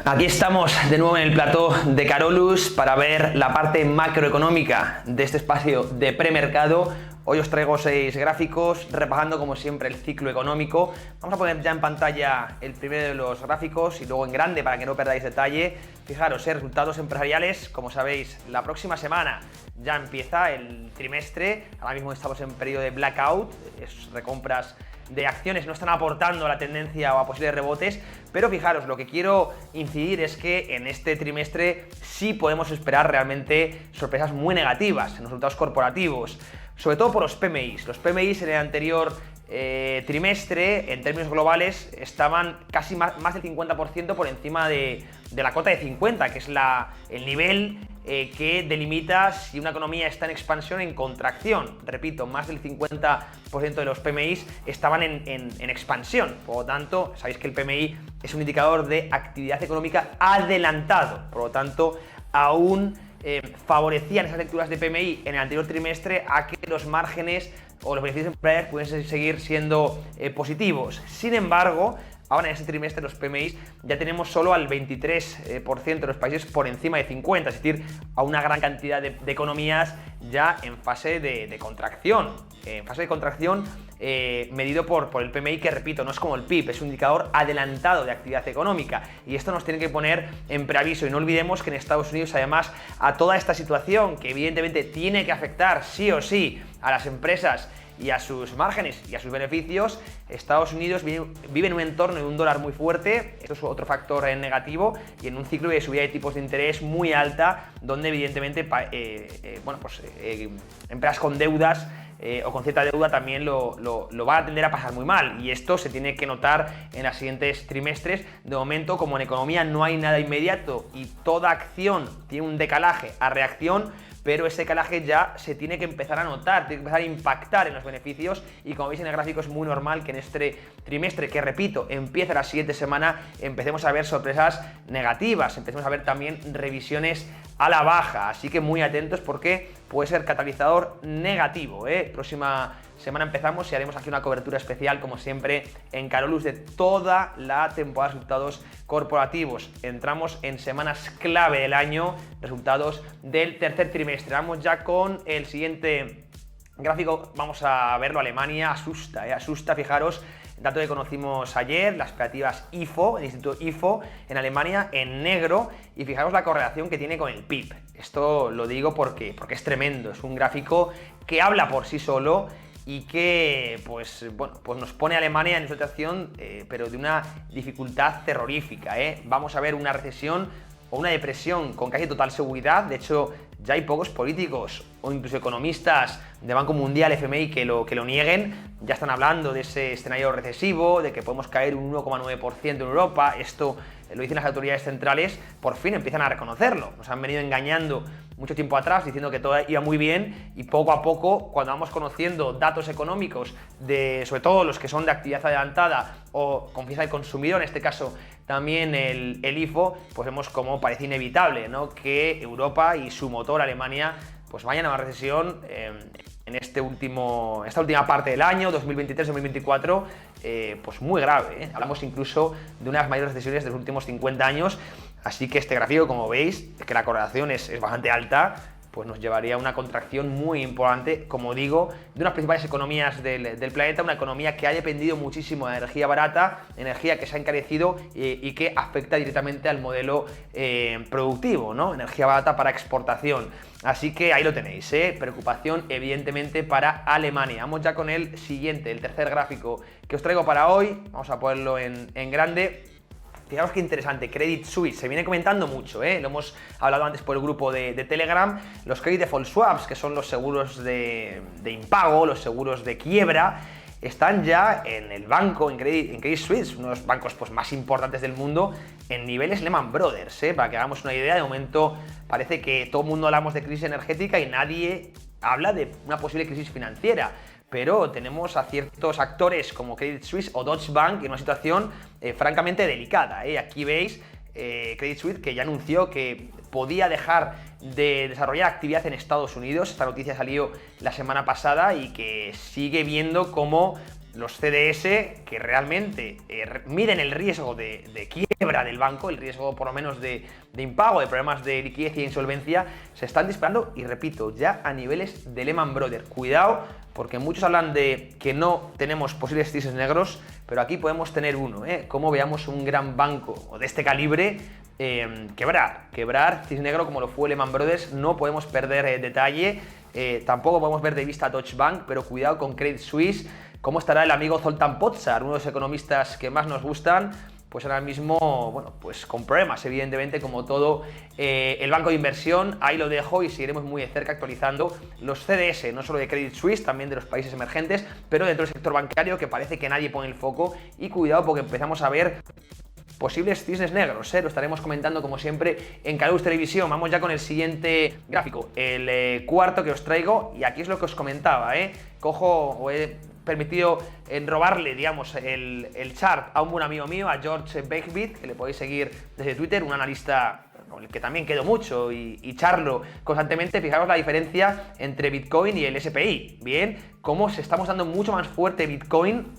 Aquí estamos de nuevo en el plató de Carolus para ver la parte macroeconómica de este espacio de premercado. Hoy os traigo 6 gráficos, repasando como siempre el ciclo económico. Vamos a poner ya en pantalla el primero de los gráficos y luego en grande para que no perdáis detalle. Fijaros, resultados empresariales, como sabéis, la próxima semana ya empieza el trimestre. Ahora mismo estamos en periodo de blackout, recompras de acciones no están aportando a la tendencia o a posibles rebotes, pero fijaros, lo que quiero incidir es que en este trimestre sí podemos esperar realmente sorpresas muy negativas en los resultados corporativos, sobre todo por los PMIs. Los PMIs en el anterior trimestre, en términos globales, estaban casi más del 50% por encima de la cota de 50, que es el nivel que delimita si una economía está en expansión o en contracción. Repito, más del 50% de los PMIs estaban en expansión. Por lo tanto, sabéis que el PMI es un indicador de actividad económica adelantado. Por lo tanto, aún favorecían esas lecturas de PMI en el anterior trimestre a que los márgenes o los beneficios empresariales pudiesen seguir siendo positivos. Sin embargo, ahora en este trimestre los PMIs ya tenemos solo al 23% de los países por encima de 50, es decir, a una gran cantidad de economías ya en fase de contracción. En fase de contracción medido por el PMI, que repito, no es como el PIB, es un indicador adelantado de actividad económica, y esto nos tiene que poner en preaviso. Y no olvidemos que en Estados Unidos, además, a toda esta situación que evidentemente tiene que afectar sí o sí a las empresas y a sus márgenes y a sus beneficios, Estados Unidos vive en un entorno de un dólar muy fuerte. Esto es otro factor negativo, y en un ciclo de subida de tipos de interés muy alta, donde evidentemente empresas con deudas o con cierta deuda también lo van a tender a pasar muy mal, y esto se tiene que notar en los siguientes trimestres. De momento, como en economía no hay nada inmediato y toda acción tiene un decalaje a reacción, pero ese decalaje ya se tiene que empezar a notar, tiene que empezar a impactar en los beneficios, y como veis en el gráfico es muy normal que en este trimestre, que repito, empieza la siguiente semana, empecemos a ver sorpresas negativas, empecemos a ver también revisiones a la baja, así que muy atentos porque puede ser catalizador negativo. Próxima semana empezamos y haremos aquí una cobertura especial, como siempre, en Carolus de toda la temporada de resultados corporativos. Entramos en semanas clave del año, resultados del tercer trimestre. Vamos ya con el siguiente gráfico, vamos a verlo. Alemania asusta, fijaros. Dato que conocimos ayer, las expectativas IFO, el Instituto IFO en Alemania, en negro, y fijaros la correlación que tiene con el PIB. Esto lo digo porque es tremendo, es un gráfico que habla por sí solo y que pues nos pone a Alemania en situación, pero de una dificultad terrorífica. Vamos a ver una recesión o una depresión con casi total seguridad. De hecho, ya hay pocos políticos o incluso economistas de Banco Mundial, FMI, que lo nieguen. Ya están hablando de ese escenario recesivo, de que podemos caer un 1,9% en Europa. Esto lo dicen las autoridades centrales, por fin empiezan a reconocerlo. Nos han venido engañando mucho tiempo atrás diciendo que todo iba muy bien, y poco a poco, cuando vamos conociendo datos económicos, sobre todo los que son de actividad adelantada o confianza del consumidor, en este caso también el IFO, pues vemos como parece inevitable, ¿no?, que Europa y su motor Alemania pues vayan a una recesión en esta última parte del año 2023-2024, pues muy grave. Hablamos incluso de una de las mayores recesiones de los últimos 50 años. Así que este gráfico, como veis, que la correlación es bastante alta, pues nos llevaría a una contracción muy importante, como digo, de unas principales economías del planeta, una economía que ha dependido muchísimo de la energía barata, energía que se ha encarecido y que afecta directamente al modelo productivo, ¿no? Energía barata para exportación. Así que ahí lo tenéis, preocupación evidentemente para Alemania. Vamos ya con el siguiente, el tercer gráfico que os traigo para hoy. Vamos a ponerlo en grande. Fijaros qué interesante, Credit Suisse, se viene comentando mucho, lo hemos hablado antes por el grupo de Telegram. Los Credit Default Swaps, que son los seguros de impago, los seguros de quiebra, están ya en el banco, en Credit Suisse, uno de los bancos pues más importantes del mundo, en niveles Lehman Brothers. Para que hagamos una idea, de momento parece que todo el mundo hablamos de crisis energética y nadie habla de una posible crisis financiera. Pero tenemos a ciertos actores como Credit Suisse o Deutsche Bank en una situación francamente delicada. Aquí veis Credit Suisse, que ya anunció que podía dejar de desarrollar actividad en Estados Unidos. Esta noticia salió la semana pasada y que sigue viendo cómo los CDS, que realmente miden el riesgo de quiebra del banco, el riesgo por lo menos de impago, de problemas de liquidez y insolvencia, se están disparando y repito, ya a niveles de Lehman Brothers. Cuidado, porque muchos hablan de que no tenemos posibles cisnes negros, pero aquí podemos tener uno, como veamos un gran banco de este calibre quebrar cisne negro como lo fue Lehman Brothers, no podemos perder detalle, tampoco podemos ver de vista a Deutsche Bank, pero cuidado con Credit Suisse. ¿Cómo estará el amigo Zoltán Pozsar, uno de los economistas que más nos gustan? Pues ahora mismo, bueno, pues con problemas, evidentemente, como todo el banco de inversión. Ahí lo dejo y seguiremos muy de cerca actualizando los CDS, no solo de Credit Suisse, también de los países emergentes, pero dentro del sector bancario, que parece que nadie pone el foco. Y cuidado, porque empezamos a ver posibles cisnes negros, lo estaremos comentando como siempre en Calaus Televisión. Vamos ya con el siguiente gráfico, el cuarto que os traigo, y aquí es lo que os comentaba, cojo o he permitido robarle, digamos, el chart a un buen amigo mío, a George Beckbit, que le podéis seguir desde Twitter, un analista con el que también quedo mucho y charlo constantemente. Fijaros la diferencia entre Bitcoin y el SPI, bien, cómo se está mostrando mucho más fuerte Bitcoin,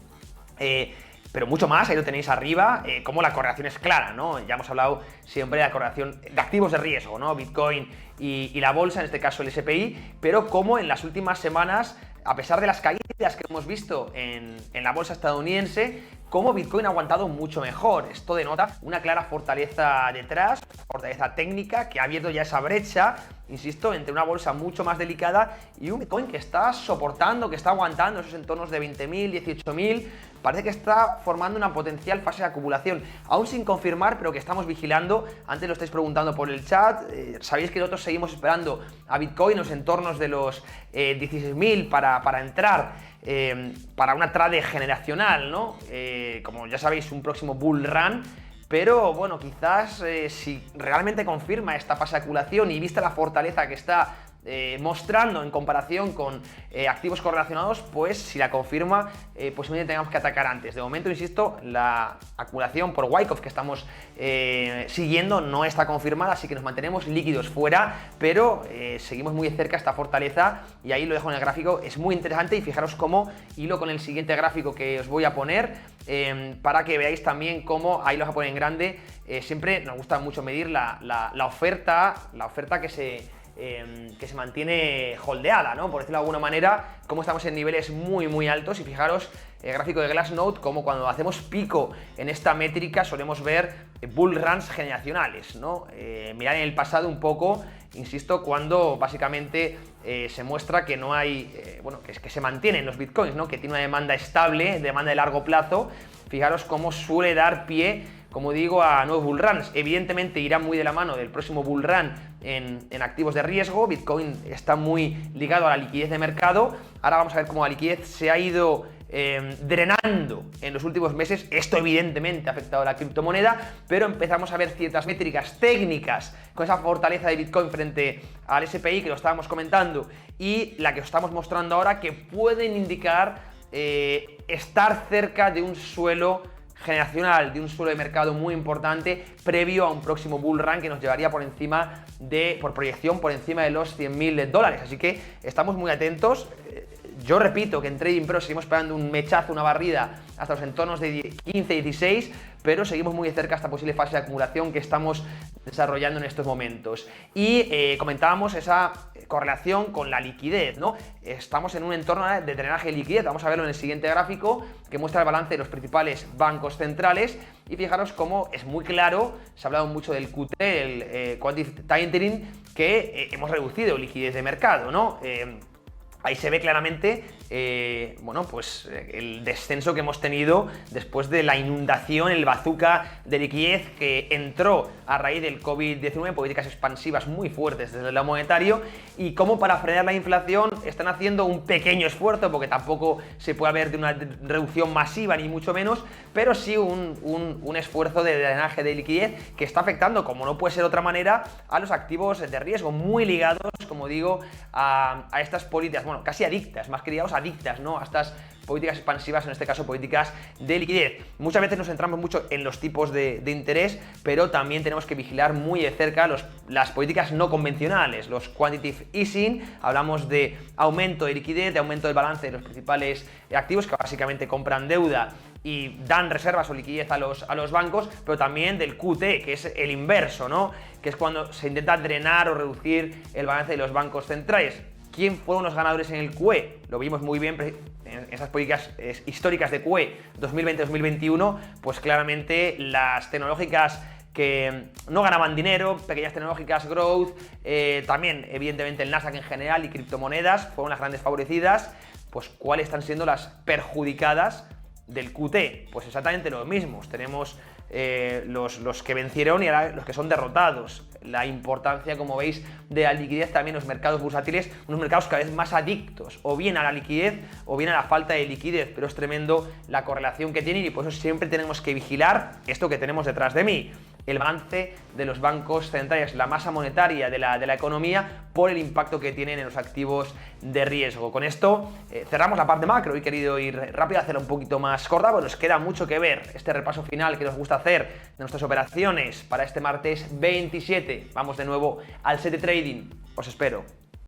pero mucho más, ahí lo tenéis arriba, como la correlación es clara, ¿no? Ya hemos hablado siempre de la correlación de activos de riesgo, ¿no? Bitcoin y la bolsa, en este caso el SPI, pero como en las últimas semanas, a pesar de las caídas que hemos visto en la bolsa estadounidense, como Bitcoin ha aguantado mucho mejor. Esto denota una clara fortaleza detrás, fortaleza técnica, que ha abierto ya esa brecha, insisto, entre una bolsa mucho más delicada y un Bitcoin que está soportando, que está aguantando esos entornos de 20.000, 18.000, parece que está formando una potencial fase de acumulación, aún sin confirmar, pero que estamos vigilando. Antes lo estáis preguntando por el chat, sabéis que nosotros seguimos esperando a Bitcoin en los entornos de los 16.000 para entrar, para una trade generacional, ¿no? Como ya sabéis, un próximo bull run. Pero bueno, quizás si realmente confirma esta fase de acumulación y vista la fortaleza que está mostrando en comparación con activos correlacionados, pues si la confirma, posiblemente tengamos que atacar antes. De momento, insisto, la acumulación por Wyckoff que estamos siguiendo no está confirmada, así que nos mantenemos líquidos fuera, pero seguimos muy de cerca esta fortaleza y ahí lo dejo en el gráfico. Es muy interesante y fijaros cómo hilo con el siguiente gráfico que os voy a poner, para que veáis también cómo, ahí lo voy a poner en grande, siempre nos gusta mucho medir la oferta que se mantiene holdeada, ¿no? Por decirlo de alguna manera, como estamos en niveles muy altos. Y fijaros el gráfico de Glassnode, como cuando hacemos pico en esta métrica solemos ver bull runs generacionales, ¿no? Mirad en el pasado un poco, insisto, cuando básicamente se muestra que no hay, que se mantienen los bitcoins, ¿no? Que tiene una demanda estable, demanda de largo plazo. Fijaros cómo suele dar pie, como digo, a nuevos bull runs. Evidentemente irá muy de la mano del próximo bull run en activos de riesgo. Bitcoin está muy ligado a la liquidez de mercado. Ahora vamos a ver cómo la liquidez se ha ido drenando en los últimos meses. Esto evidentemente ha afectado a la criptomoneda, pero empezamos a ver ciertas métricas técnicas con esa fortaleza de Bitcoin frente al SPI que lo estábamos comentando y la que os estamos mostrando ahora, que pueden indicar estar cerca de un suelo generacional, de un suelo de mercado muy importante previo a un próximo bull run que nos llevaría por encima por proyección, por encima de los $100.000. Así que estamos muy atentos. Yo repito que en Trading Pro seguimos esperando un mechazo, una barrida hasta los entornos de 15, 16, pero seguimos muy de cerca esta posible fase de acumulación que estamos desarrollando en estos momentos. Y comentábamos esa correlación con la liquidez, ¿no? Estamos en un entorno de drenaje de liquidez. Vamos a verlo en el siguiente gráfico, que muestra el balance de los principales bancos centrales. Y fijaros cómo es muy claro, se ha hablado mucho del QT, el Quantitative Tightening, que hemos reducido liquidez de mercado, ¿no? Ahí se ve claramente el descenso que hemos tenido después de la inundación, el bazooka de liquidez que entró a raíz del COVID-19, políticas expansivas muy fuertes desde el lado monetario, y cómo para frenar la inflación están haciendo un pequeño esfuerzo, porque tampoco se puede hablar de una reducción masiva ni mucho menos, pero sí un esfuerzo de drenaje de liquidez que está afectando, como no puede ser de otra manera, a los activos de riesgo, muy ligados, como digo, a estas políticas, bueno, casi adictas, más que ligados, adictas, ¿no? A estas políticas expansivas, en este caso políticas de liquidez. Muchas veces nos centramos mucho en los tipos de interés, pero también tenemos que vigilar muy de cerca las políticas no convencionales, los quantitative easing. Hablamos de aumento de liquidez, de aumento del balance de los principales activos, que básicamente compran deuda y dan reservas o liquidez a los bancos, pero también del QT, que es el inverso, ¿no? Que es cuando se intenta drenar o reducir el balance de los bancos centrales. ¿Quién fueron los ganadores en el QE? Lo vimos muy bien en esas políticas históricas de QE 2020-2021, pues claramente las tecnológicas que no ganaban dinero, pequeñas tecnológicas, growth, también evidentemente el Nasdaq en general y criptomonedas fueron las grandes favorecidas. Pues ¿cuáles están siendo las perjudicadas del QT? Pues exactamente los mismos. Tenemos los que vencieron y ahora los que son derrotados. La importancia, como veis, de la liquidez también en los mercados bursátiles, unos mercados cada vez más adictos, o bien a la liquidez o bien a la falta de liquidez, pero es tremendo la correlación que tienen y por eso siempre tenemos que vigilar esto que tenemos detrás de mí, el balance de los bancos centrales, la masa monetaria de la economía por el impacto que tienen en los activos de riesgo. Con esto cerramos la parte macro. He querido ir rápido, hacerla un poquito más corta, pero nos queda mucho que ver. Este repaso final que nos gusta hacer de nuestras operaciones para este martes 27. Vamos de nuevo al set de trading. Os espero.